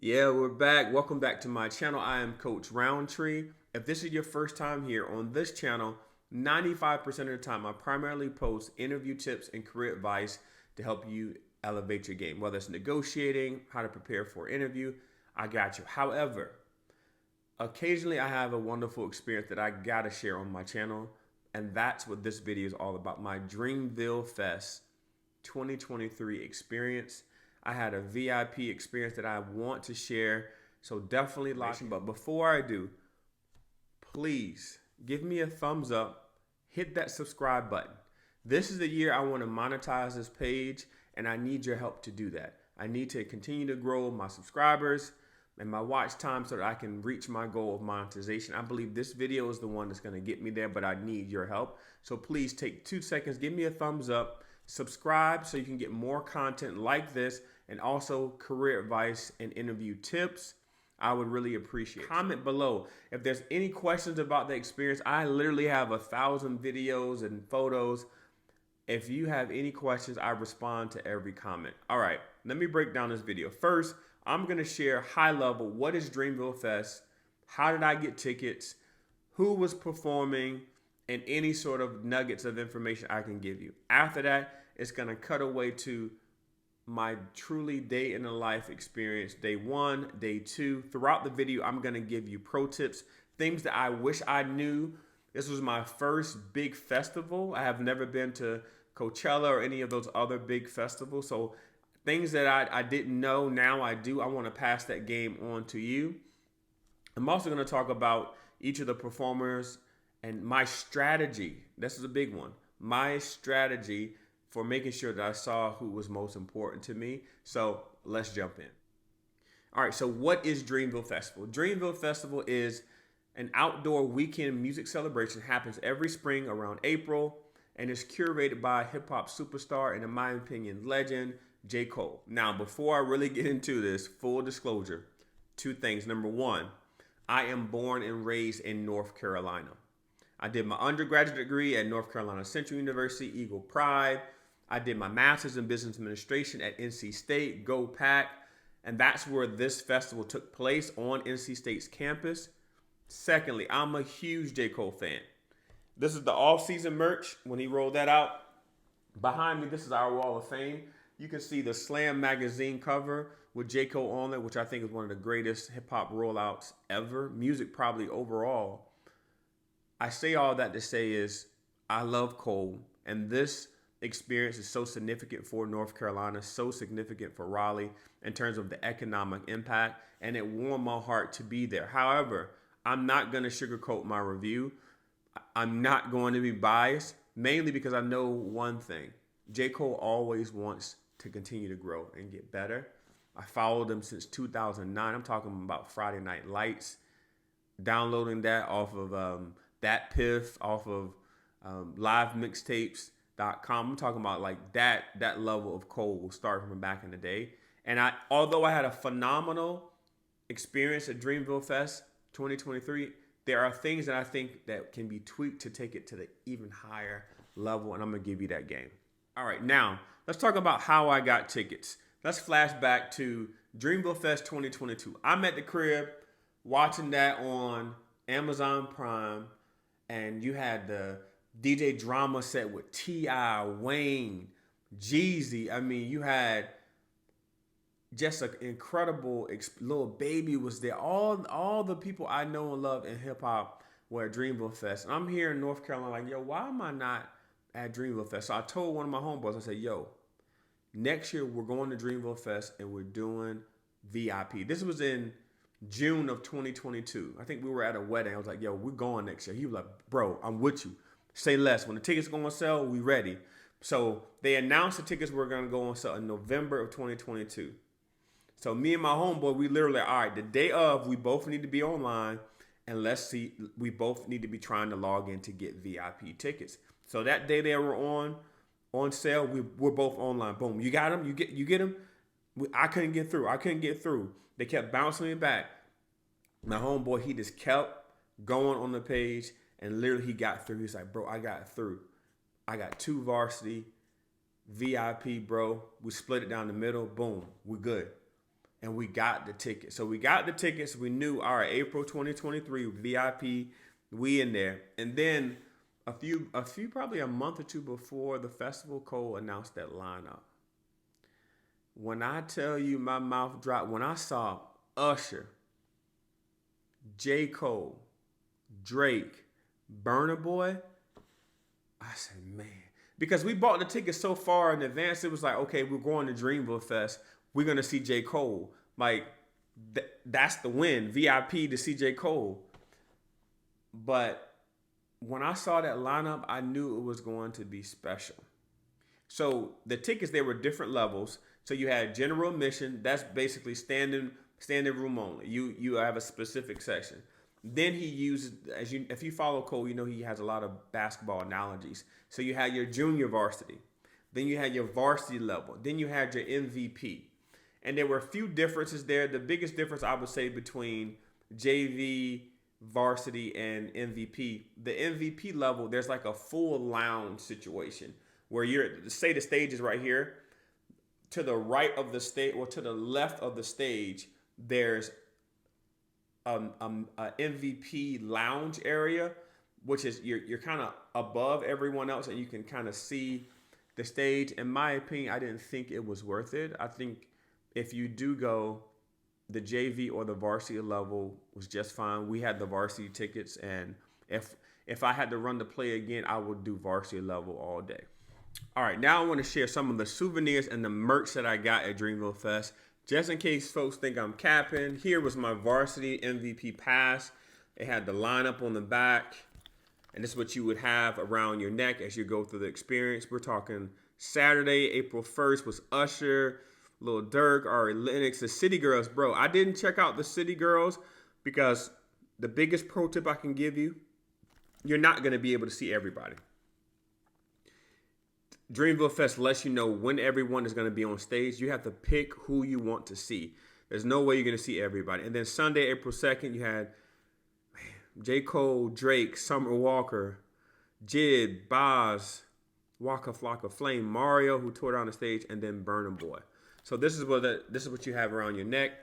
Yeah, we're back. Welcome back to my channel. I am Coach Rountree. If this is your first time here on this channel, 95% of the time I primarily post interview tips and career advice to help you elevate your game. Whether it's negotiating, how to prepare for an interview, I got you. However, occasionally I have a wonderful experience that I gotta share on my channel, and that's what this video is all about. My Dreamville Fest 2023 experience. I had a VIP experience that I want to share, so definitely like it. But before I do, please give me a thumbs up, hit that subscribe button. This is the year I want to monetize this page, and I need your help to do that. I need to continue to grow my subscribers and my watch time so that I can reach my goal of monetization. I believe this video is the one that's going to get me there, but I need your help. So please take 2 seconds, give me a thumbs up, subscribe so you can get more content like this, and also career advice and interview tips. I would really appreciate it. Comment below if there's any questions about the experience. I literally have 1,000 videos and photos. If you have any questions, I respond to every comment. All right, let me break down this video. First, I'm gonna share high level, what is Dreamville Fest? How did I get tickets? Who was performing? And any sort of nuggets of information I can give you. After that, it's gonna cut away to my truly day in the life experience, day 1, day 2. Throughout the video, I'm gonna give you pro tips, things that I wish I knew. This was my first big festival. I have never been to Coachella or any of those other big festivals. So things that I didn't know, now I do. I wanna pass that game on to you. I'm also gonna talk about each of the performers and my strategy. This is a big one. My strategy for making sure that I saw who was most important to me. So let's jump in. All right, so what is Dreamville Festival? Dreamville Festival is an outdoor weekend music celebration. It happens every spring around April, and it's curated by hip hop superstar and, in my opinion, legend, J. Cole. Now, before I really get into this, full disclosure, 2 things. Number 1, I am born and raised in North Carolina. I did my undergraduate degree at North Carolina Central University, Eagle Pride. I did my master's in business administration at NC State, Go Pack, and that's where this festival took place, on NC State's campus. Secondly, I'm a huge J. Cole fan. This is the off-season merch when he rolled that out. Behind me, this is our wall of fame. You can see the Slam magazine cover with J. Cole on it, which I think is one of the greatest hip-hop rollouts ever. Music probably overall. I say all that to say is I love Cole, and this experience is so significant for North Carolina, so significant for Raleigh in terms of the economic impact, and it warmed my heart to be there. However, I'm not going to sugarcoat my review. I'm not going to be biased, mainly because I know one thing. J. Cole always wants to continue to grow and get better. I followed him since 2009. I'm talking about Friday Night Lights, downloading that off of That Piff, off of livemixtapes.com. I'm talking about like that level of Cole starting from back in the day. And although I had a phenomenal experience at Dreamville Fest 2023, there are things that I think that can be tweaked to take it to the even higher level, and I'm gonna give you that game. All right, now let's talk about how I got tickets. Let's flash back to Dreamville Fest 2022. I'm at the crib watching that on Amazon Prime, and you had the DJ Drama set with T.I., Wayne, Jeezy. I mean, you had just an incredible, Lil Baby was there. All the people I know and love in hip hop were at Dreamville Fest. And I'm here in North Carolina like, yo, why am I not at Dreamville Fest? So I told one of my homeboys, I said, yo, next year we're going to Dreamville Fest and we're doing VIP. This was in June of 2022. I think we were at a wedding. I was like, yo, we're going next year. He was like, bro, I'm with you. Say less. When the tickets go on sale, we ready. So they announced the tickets were going to go on sale in November of 2022. So me and my homeboy, we literally, all right, the day of, we both need to be online, and let's see, we both need to be trying to log in to get VIP tickets. So that day they were on sale, we're both online. Boom, you got them? You get them? I couldn't get through. They kept bouncing me back. My homeboy, he just kept going on the page, and literally he got through. He's like, bro, I got through. I got 2 Varsity VIP, bro. We split it down the middle. Boom, we're good. and we got the tickets. So we got the tickets. We knew, all right, April 2023 VIP, we in there. And then a few, probably a month or two before the festival, Cole announced that lineup. When I tell you my mouth dropped, when I saw Usher, J. Cole, Drake, Burna Boy, I said, man. Because we bought the tickets so far in advance, it was like, okay, we're going to Dreamville Fest. We're going to see J. Cole. Like, that's the win. VIP to see J. Cole. But when I saw that lineup, I knew it was going to be special. So the tickets, they were different levels. So you had general admission. That's basically standing room only. You have a specific section. Then he uses, if you follow Cole, you know he has a lot of basketball analogies. So you had your junior varsity. Then you had your varsity level. Then you had your MVP. And there were a few differences there. The biggest difference I would say between JV, varsity, and MVP. The MVP level, there's like a full lounge situation where say the stage is right here. To the right of the stage, or to the left of the stage, there's a MVP lounge area, which is you're kind of above everyone else, and you can kind of see the stage. In my opinion, I didn't think it was worth it. I think if you do go, the JV or the varsity level was just fine. We had the varsity tickets, and if I had to run the play again, I would do varsity level all day. All right, now I want to share some of the souvenirs and the merch that I got at Dreamville Fest. Just in case folks think I'm capping, here was my varsity MVP pass. It had the lineup on the back, and this is what you would have around your neck as you go through the experience. We're talking Saturday, April 1st was Usher, Lil Durk, Ari Lennox, the City Girls. Bro, I didn't check out the City Girls because the biggest pro tip I can give you, you're not going to be able to see everybody. Dreamville Fest lets you know when everyone is going to be on stage. You have to pick who you want to see. There's no way you're going to see everybody. And then Sunday, April 2nd, you had J. Cole, Drake, Summer Walker, Jid, Boz, Waka Flocka Flame, Mario, who tore down the stage, and then Burna Boy. So this is what you have around your neck.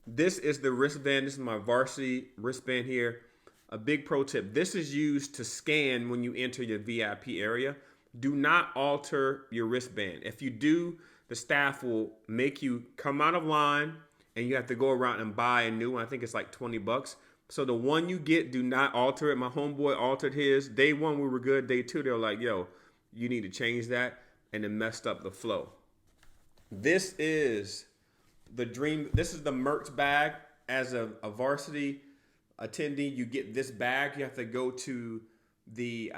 This is the wristband. This is my varsity wristband here. A big pro tip. This is used to scan when you enter your VIP area. Do not alter your wristband. If you do, the staff will make you come out of line and you have to go around and buy a new one. I think it's like $20. So the one you get, do not alter it. My homeboy altered his. Day one, we were good. Day two, they were like, yo, you need to change that. And it messed up the flow. This is the merch bag. As a varsity attendee, you get this bag. You have to go to the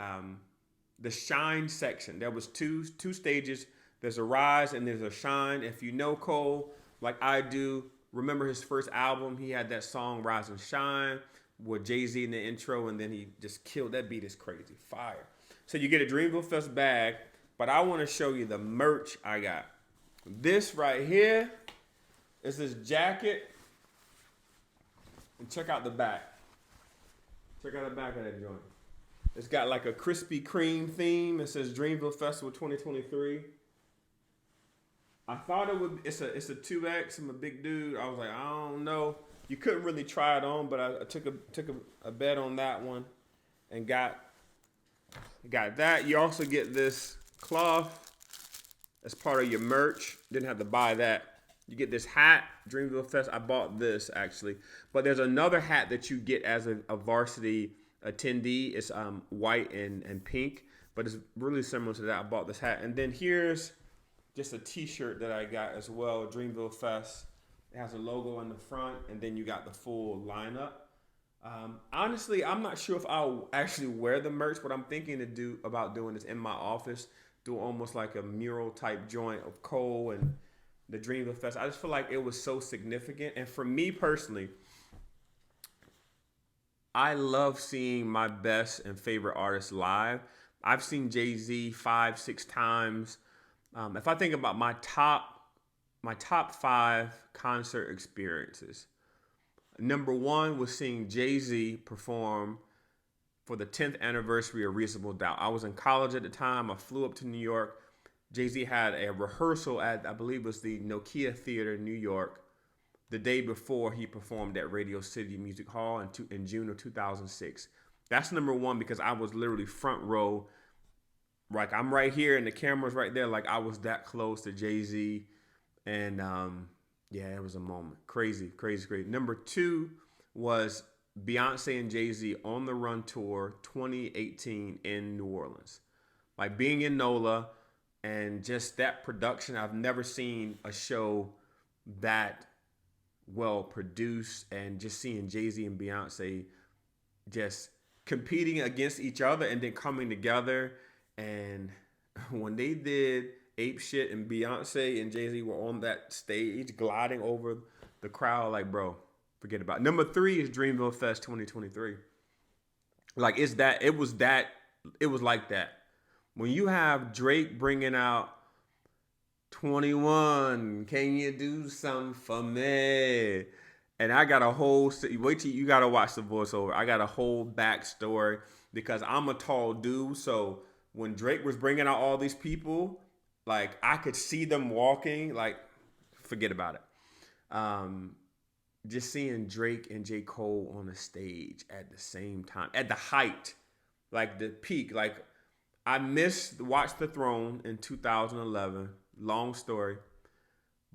shine section. There was two stages. There's a rise and there's a shine. If you know Cole, like I do, remember his first album, he had that song Rise and Shine with Jay-Z in the intro, and then he just killed. That beat is crazy. Fire. So you get a Dreamville Fest bag, but I want to show you the merch I got. This right here is this jacket. And check out the back. Check out the back of that joint. It's got like a Krispy Kreme theme. It says Dreamville Festival 2023. I thought it would. It's a 2X. I'm a big dude. I was like, I don't know. You couldn't really try it on, but I took a bet on that one, and got that. You also get this cloth as part of your merch. Didn't have to buy that. You get this hat, Dreamville Fest. I bought this actually, but there's another hat that you get as a varsity attendee. It's white and pink, but it's really similar to that. I bought this hat, and then here's just a t-shirt that I got as well, Dreamville Fest. It has a logo on the front, and then you got the full lineup. Honestly, I'm not sure if I'll actually wear the merch. What I'm thinking about doing is in my office, do almost like a mural type joint of Cole and the Dreamville Fest. I just feel like it was so significant. And for me personally, I love seeing my best and favorite artists live. I've seen Jay-Z 5-6 times. If I think about my top 5 concert experiences, number 1 was seeing Jay-Z perform for the 10th anniversary of Reasonable Doubt. I was in college at the time. I flew up to New York. Jay-Z had a rehearsal at, I believe it was the Nokia Theater in New York. the day before he performed at Radio City Music Hall in June of 2006. That's number one because I was literally front row. Like I'm right here and the camera's right there. Like I was that close to Jay-Z. And yeah, it was a moment. Crazy, crazy, crazy. Number two was Beyonce and Jay-Z on the Run Tour 2018 in New Orleans. Like being in NOLA and just that production. I've never seen a show that well produced, and just seeing Jay-Z and Beyonce just competing against each other and then coming together. And when they did Ape Shit and Beyonce and Jay-Z were on that stage gliding over the crowd, like, bro, forget about it. Number three is Dreamville Fest 2023. Like, it was like that. When you have Drake bringing out 21, can you do something for me? And I got a whole, wait till you got to watch the voiceover. I got a whole backstory because I'm a tall dude. So when Drake was bringing out all these people, like I could see them walking, like forget about it. Just seeing Drake and J. Cole on the stage at the same time, at the height, like the peak. Like I missed Watch the Throne in 2011. Long story.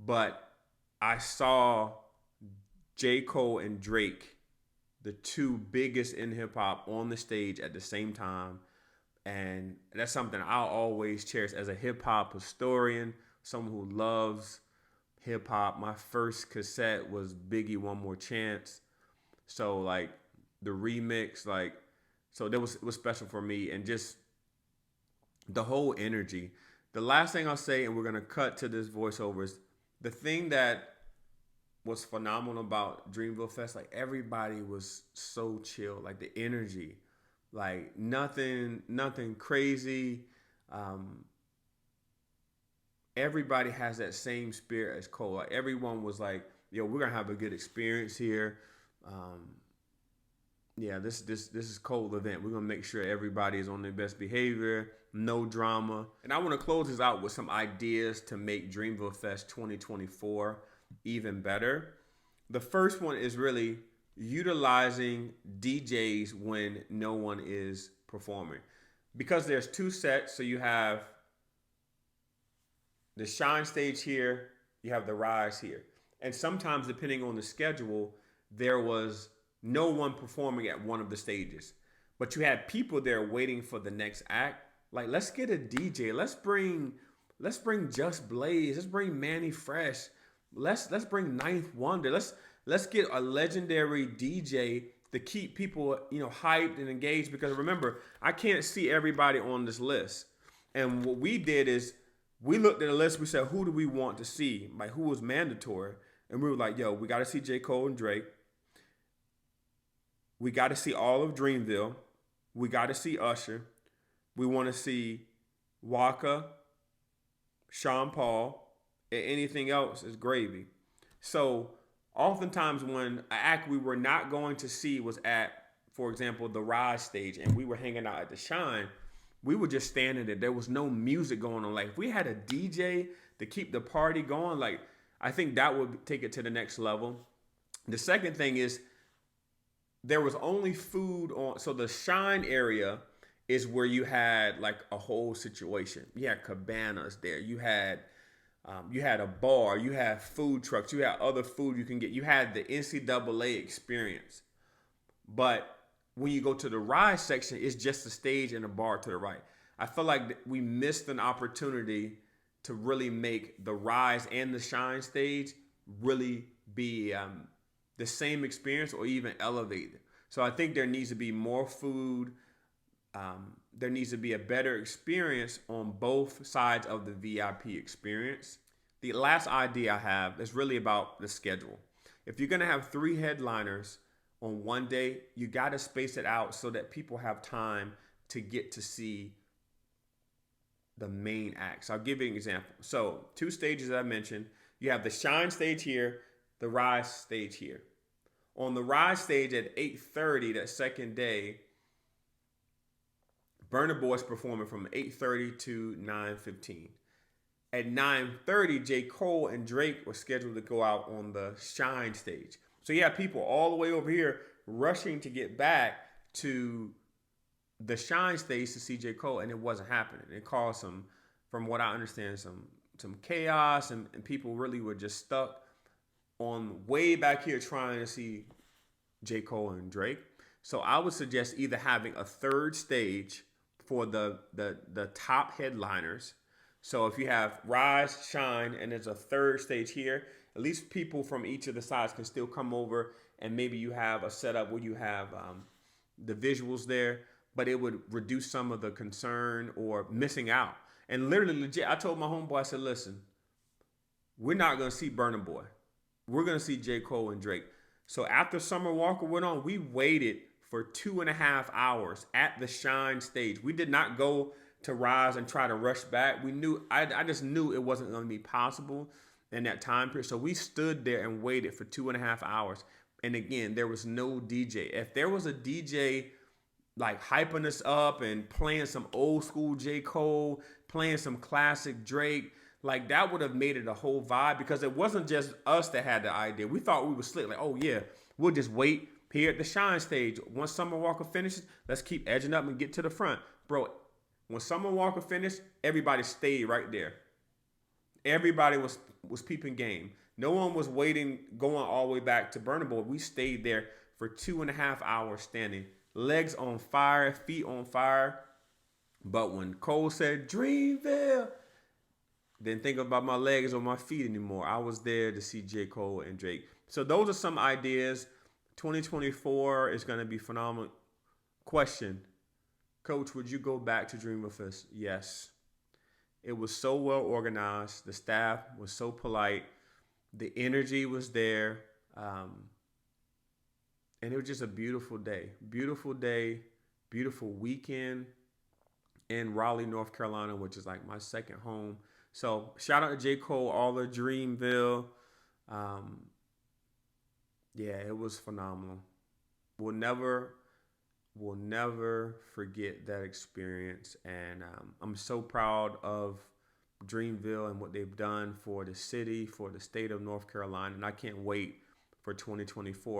But I saw J. Cole and Drake, the two biggest in hip hop, on the stage at the same time. And that's something I'll always cherish as a hip hop historian, someone who loves hip hop. My first cassette was Biggie One More Chance. So like the remix, like, so it was special for me, and just the whole energy. The last thing I'll say, and we're going to cut to this voiceover, is the thing that was phenomenal about Dreamville Fest. Like everybody was so chill, like the energy, like nothing crazy. Everybody has that same spirit as Cole. Like everyone was like, yo, we're going to have a good experience here. Yeah, this is Cole event. We're going to make sure everybody is on their best behavior, no drama. And I want to close this out with some ideas to make Dreamville Fest 2024 even better. The first one is really utilizing DJs when no one is performing. Because there's two sets, so you have the Shine stage here, you have the Rise here. And sometimes, depending on the schedule, there was no one performing at one of the stages. But you had people there waiting for the next act. Like, let's get a DJ. Let's bring Just Blaze. Let's bring Manny Fresh. Let's bring Ninth Wonder. Let's get a legendary DJ to keep people, hyped and engaged. Because remember, I can't see everybody on this list. And what we did is we looked at the list. We said, who do we want to see? Like, who was mandatory? And we were like, yo, we got to see J. Cole and Drake. We got to see all of Dreamville. We got to see Usher. We want to see Waka, Sean Paul, and anything else is gravy. So oftentimes when an act we were not going to see was at, for example, the Rise stage, and we were hanging out at the Shine, we were just standing there. There was no music going on. Like if we had a DJ to keep the party going, like I think that would take it to the next level. The second thing is there was only food on. So the Shine area is where you had like a whole situation. You had cabanas there. You had a bar. You had food trucks. You had other food you can get. You had the NCAA experience. But when you go to the Rise section, it's just a stage and a bar to the right. I feel like we missed an opportunity to really make the Rise and the Shine stage really be the same experience or even elevated. So I think there needs to be more food. There needs to be a better experience on both sides of the VIP experience. The last idea I have is really about the schedule. If you're going to have 3 headliners on one day, you got to space it out so that people have time to get to see the main acts. I'll give you an example. So 2 stages I mentioned. You have the Shine stage here, the Rise stage here. On the Rise stage at 8:30, that second day, Burna Boy's performing from 8:30 to 9:15. At 9:30, J. Cole and Drake were scheduled to go out on the Shine stage. So you have people all the way over here rushing to get back to the Shine stage to see J. Cole, and it wasn't happening. It caused some, from what I understand, some chaos, and people really were just stuck on way back here trying to see J. Cole and Drake. So I would suggest either having a third stage for the top headliners. So if you have Rise, Shine, and there's a third stage here, at least people from each of the sides can still come over, and maybe you have a setup where you have the visuals there, but it would reduce some of the concern or missing out. And literally, legit, I told my homeboy, I said, listen, we're not going to see Burna Boy. We're going to see J. Cole and Drake. So after Summer Walker went on, we waited for 2.5 hours at the Shine stage. We did not go to Rise and try to rush back. We knew, I just knew it wasn't going to be possible in that time period. So we stood there and waited for 2.5 hours. And again, there was no DJ. If there was a DJ like hyping us up and playing some old school J. Cole, playing some classic Drake, like that would have made it a whole vibe, because it wasn't just us that had the idea. We thought we were slick, like, oh yeah, we'll just wait here at the Shine stage. Once Summer Walker finishes, let's keep edging up and get to the front. Bro, when Summer Walker finished, everybody stayed right there. Everybody was peeping game. No one was waiting, going all the way back to Burna Boy. We stayed there for 2.5 hours standing. Legs on fire, feet on fire. But when Cole said, Dreamville, didn't think about my legs or my feet anymore. I was there to see J. Cole and Drake. So those are some ideas. 2024 is going to be phenomenal. Question, Coach, would you go back to Dreamville Fest? Yes. It was so well organized. The staff was so polite. The energy was there. And it was just a beautiful day. Beautiful day, beautiful weekend in Raleigh, North Carolina, which is like my second home. So shout out to J. Cole, all of Dreamville. Yeah, it was phenomenal. We'll never forget that experience. And I'm so proud of Dreamville and what they've done for the city, for the state of North Carolina. And I can't wait for 2024.